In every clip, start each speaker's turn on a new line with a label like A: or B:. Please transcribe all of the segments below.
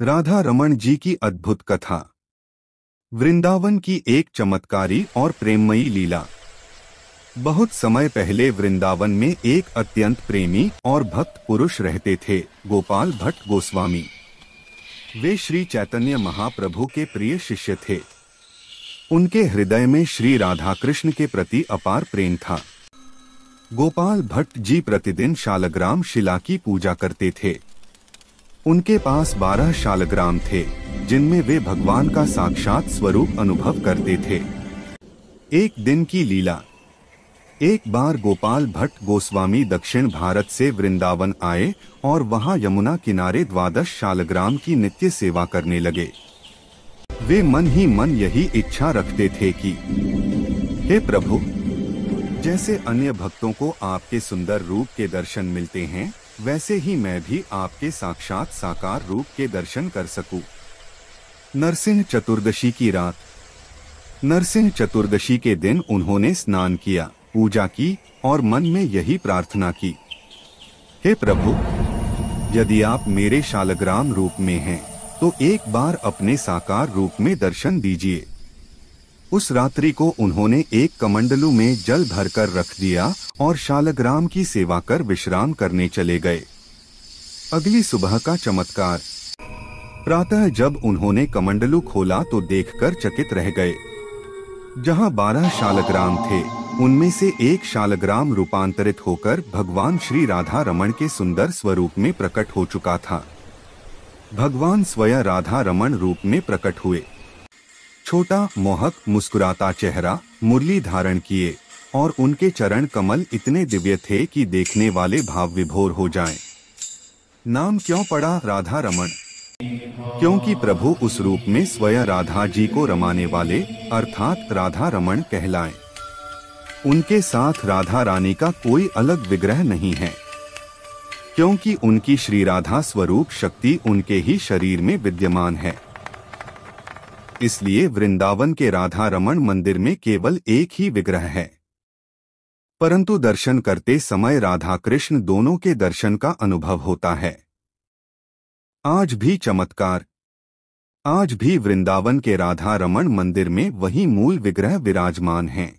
A: राधा रमण जी की अद्भुत कथा। वृंदावन की एक चमत्कारी और प्रेममयी लीला। बहुत समय पहले वृंदावन में एक अत्यंत प्रेमी और भक्त पुरुष रहते थे, गोपाल भट्ट गोस्वामी। वे श्री चैतन्य महाप्रभु के प्रिय शिष्य थे। उनके हृदय में श्री राधा कृष्ण के प्रति अपार प्रेम था। गोपाल भट्ट जी प्रतिदिन शालग्राम शिला की पूजा करते थे। उनके पास 12 शालग्राम थे, जिनमें वे भगवान का साक्षात स्वरूप अनुभव करते थे। एक दिन की लीला। एक बार गोपाल भट्ट गोस्वामी दक्षिण भारत से वृंदावन आए और वहां यमुना किनारे 12 शालग्राम की नित्य सेवा करने लगे। वे मन ही मन यही इच्छा रखते थे कि हे प्रभु, जैसे अन्य भक्तों को आपके सुंदर रूप के दर्शन मिलते हैं, वैसे ही मैं भी आपके साक्षात साकार रूप के दर्शन कर सकूं। नरसिंह चतुर्दशी की रात। नरसिंह चतुर्दशी के दिन उन्होंने स्नान किया, पूजा की और मन में यही प्रार्थना की, हे प्रभु, यदि आप मेरे शालग्राम रूप में हैं, तो एक बार अपने साकार रूप में दर्शन दीजिए। उस रात्रि को उन्होंने एक कमंडलू में जल भरकर रख दिया और शालग्राम की सेवा कर विश्राम करने चले गए। अगली सुबह का चमत्कार। प्रातः जब उन्होंने कमंडलू खोला तो देखकर चकित रह गए। जहां 12 शालग्राम थे, उनमें से एक शालग्राम रूपांतरित होकर भगवान श्री राधा रमण के सुंदर स्वरूप में प्रकट हो चुका था। भगवान स्वयं राधा रमण रूप में प्रकट हुए। छोटा, मोहक, मुस्कुराता चेहरा, मुरली धारण किए और उनके चरण कमल इतने दिव्य थे कि देखने वाले भाव विभोर हो जाएं। नाम क्यों पड़ा राधा रमण? क्योंकि प्रभु उस रूप में स्वयं राधा जी को रमाने वाले अर्थात राधा रमण कहलाएं। उनके साथ राधा रानी का कोई अलग विग्रह नहीं है, क्योंकि उनकी श्री राधा स्वरूप शक्ति उनके ही शरीर में विद्यमान है। इसलिए वृंदावन के राधा रमण मंदिर में केवल एक ही विग्रह है, परंतु दर्शन करते समय राधा कृष्ण दोनों के दर्शन का अनुभव होता है। आज भी चमत्कार। आज भी वृंदावन के राधा रमण मंदिर में वही मूल विग्रह विराजमान हैं।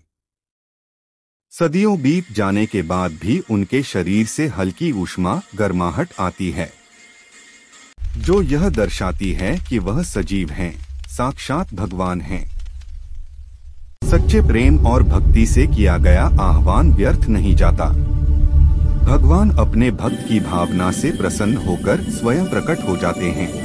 A: सदियों बीत जाने के बाद भी उनके शरीर से हल्की ऊष्मा, गर्माहट आती है, जो यह दर्शाती है कि वह सजीव हैं, साक्षात भगवान हैं। सच्चे प्रेम और भक्ति से किया गया आह्वान व्यर्थ नहीं जाता। भगवान अपने भक्त की भावना से प्रसन्न होकर स्वयं प्रकट हो जाते हैं।